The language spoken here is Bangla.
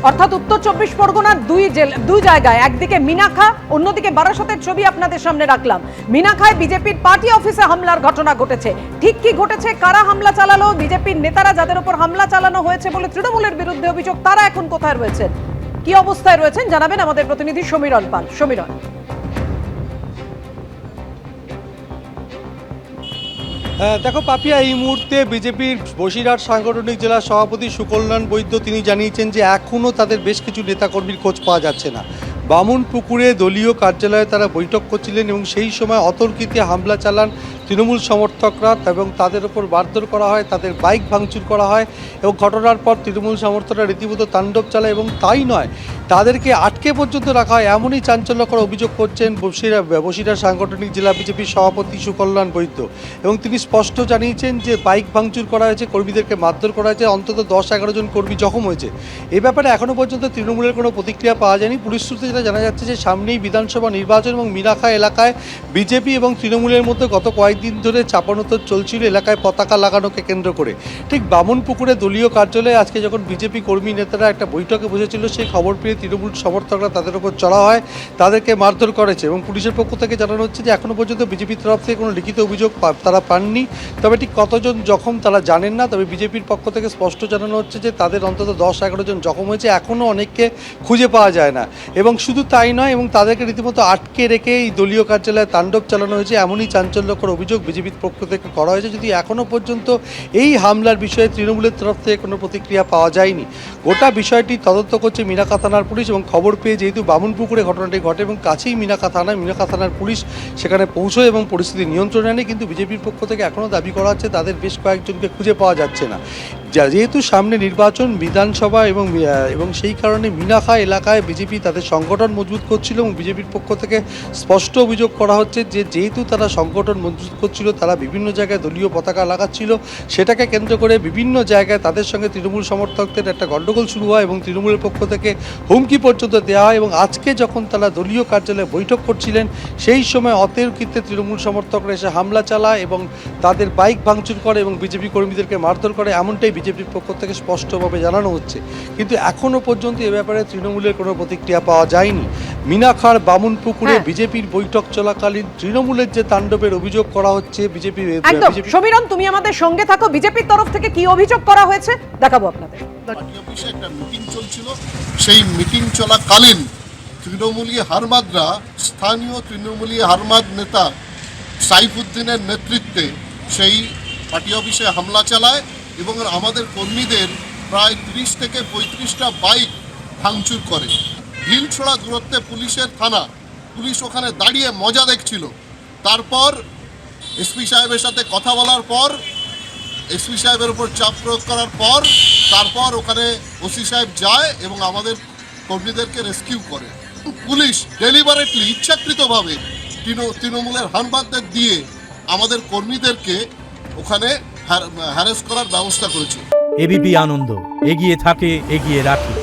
অর্থাৎ উত্তর 24 পরগনার দুই জায়গায়, একদিকে মিনাখা, অন্যদিকে বারাসতের ছবি আপনাদের সামনে রাখলাম। মিনাখায় বিজেপির পার্টি অফিসে হামলার ঘটনা ঘটেছে। ঠিক কি ঘটেছে, কারা হামলা চালালো, বিজেপির নেতারা যাদের উপর হামলা চালানো হয়েছে বলে তৃণমূলের বিরুদ্ধে অভিযোগ, তারা এখন কোথায় রয়েছেন, কি অবস্থায় রয়েছেন জানাবেন আমাদের প্রতিনিধি সমীরণ পাল। সমীরণ, দেখো পাপিয়া, এই মুহূর্তে বিজেপির বসিরহাট সাংগঠনিক জেলা সভাপতি সুকল্যাণ বৈদ্য তিনি জানিয়েছেন যে এখনও তাদের বেশ কিছু নেতাকর্মীর খোঁজ পাওয়া যাচ্ছে না। বামুনপুকুরে দলীয় কার্যালয়ে তারা বৈঠক করছিলেন এবং সেই সময় অতর্কিতে হামলা চালান তৃণমূল সমর্থকরা এবং তাদের ওপর মারধর করা হয়, তাদের বাইক ভাঙচুর করা হয় এবং ঘটনার পর তৃণমূল সমর্থকরা রীতিমতো তাণ্ডব চালায় এবং তাই নয়, তাদেরকে আটকে পর্যন্ত রাখা হয়, এমনই চাঞ্চল্যকর অভিযোগ করছেন বসিরহাট সাংগঠনিক জেলা বিজেপির সভাপতি সুকল্যাণ বৈদ্য। এবং তিনি স্পষ্ট জানিয়েছেন যে বাইক ভাঙচুর করা হয়েছে, কর্মীদেরকে মারধর করা হয়েছে, অন্তত 10-11 জন কর্মী জখম হয়েছে। এ ব্যাপারে এখনও পর্যন্ত তৃণমূলের কোনো প্রতিক্রিয়া পাওয়া যায়নি। পুলিশ সূত্রে যেটা জানা যাচ্ছে যে সামনেই বিধানসভা নির্বাচন এবং মিনাখা এলাকায় বিজেপি এবং তৃণমূলের মধ্যে গত কয়েকদিন ধরে চাপানোতর চলছিল এলাকায় পতাকা লাগানোকে কেন্দ্র করে। ঠিক বামুনপুকুরে দলীয় কার্যালয়ে আজকে যখন বিজেপি কর্মী নেতারা একটা বৈঠকে বসেছিল, সেই খবর পেয়ে তৃণমূল সমর্থকরা তাদের উপর চড়া হয়, তাদেরকে মারধর করেছে এবং পুলিশের পক্ষ থেকে জানানো হচ্ছে যে এখনও পর্যন্ত বিজেপির তরফ থেকে কোনো লিখিত অভিযোগ তারা পাননি। তবে ঠিক কতজন জখম তারা জানেন না। তবে বিজেপির পক্ষ থেকে স্পষ্ট জানানো হচ্ছে যে তাদের অন্তত 10-11 জন জখম হয়েছে, এখনও অনেককে খুঁজে পাওয়া যায় না। এবং শুধু তাই নয়, এবং তাদেরকে রীতিমতো আটকে রেখে এই দলীয় কার্যালয়ে তাণ্ডব চালানো হয়েছে, এমনই চাঞ্চল্যকর অভিযোগ বিজেপির পক্ষ থেকে করা হয়েছে। যদি এখনও পর্যন্ত এই হামলার বিষয়ে তৃণমূলের তরফ থেকে কোনো প্রতিক্রিয়া পাওয়া যায়নি। গোটা বিষয়টি তদন্ত করছে মিনাখা থানার পুলিশ এবং খবর পেয়ে যেহেতু বামুনপুকুরে ঘটনাটি ঘটে এবং কাছেই মিনাখা থানার পুলিশ সেখানে পৌঁছয় এবং পরিস্থিতি নিয়ন্ত্রণে আনে। কিন্তু বিজেপির পক্ষ থেকে এখনও দাবি করা হচ্ছে তাদের বেশ কয়েকজনকে খুঁজে পাওয়া যাচ্ছে না। যেহেতু সামনে নির্বাচন, বিধানসভা এবং সেই কারণে মিনাখা এলাকায় বিজেপি তাদের সংগঠন মজবুত করছিল এবং বিজেপির পক্ষ থেকে স্পষ্ট অভিযোগ করা হচ্ছে যে যেহেতু তারা সংগঠন মজবুত করছিল, তারা বিভিন্ন জায়গায় দলীয় পতাকা লাগাচ্ছিল, সেটাকে কেন্দ্র করে বিভিন্ন জায়গায় তাদের সঙ্গে তৃণমূল সমর্থকদের একটা গণ্ডগোল শুরু হয় এবং তৃণমূলের পক্ষ থেকে হুমকি পর্যন্ত দেওয়া হয়। এবং আজকে যখন তারা দলীয় কার্যালয়ে বৈঠক করছিলেন, সেই সময় অতর্কিতে তৃণমূল সমর্থকরা এসে হামলা চালায় এবং তাদের বাইক ভাঙচুর করে এবং বিজেপি কর্মীদেরকে মারধর করে, এমনটাই বিজেপির পক্ষ থেকে স্পষ্টভাবে জানানো হচ্ছে। কিন্তু এখনও পর্যন্ত এ ব্যাপারে তৃণমূলের কোনো প্রতিক্রিয়া পাওয়া যায়নি। মিনাখার বামুনপুকুরে বিজেপির বৈঠক চলাকালীন তৃণমূলের যে তাণ্ডবের অভিযোগ করা হচ্ছে বিজেপির। সমীরণ, তুমি আমাদের সঙ্গে থাকো। বিজেপির তরফ থেকে কি অভিযোগ করা হয়েছে দেখাবো আপনাদের। পার্টি অফিসে একটা মিটিং চলছিল, সেই মিটিং চলাকালীন তৃণমূলী হারমাদরা, স্থানীয় তৃণমূলী হারমাদ নেতা সাইফুদ্দিনের নেতৃত্বে সেই পার্টি অফিসে হামলা চালায় এবং আমাদের কর্মীদের প্রায় 30 থেকে 35টা বাইক ভাঙচুর করে। ঢিল ছোড়া দূরত্বে পুলিশের থানা, পুলিশ ওখানে দাঁড়িয়ে মজা দেখছিল। তারপর এসপি সাহেবের সাথে কথা বলার পর, এসপি সাহেবের উপর চাপ প্রয়োগ করার পর তারপর ওখানে ওসি সাহেব যায় এবং আমাদের কর্মীদেরকে রেস্কিউ করে। পুলিশ ডেলিবারেটলি, ইচ্ছাকৃতভাবে তৃণমূলের হারমাদদের দিয়ে আমাদের কর্মীদেরকে ওখানে হ্যারাস করার ব্যবস্থা করেছে। এবিপি আনন্দ, এগিয়ে থাকে, এগিয়ে রাখে।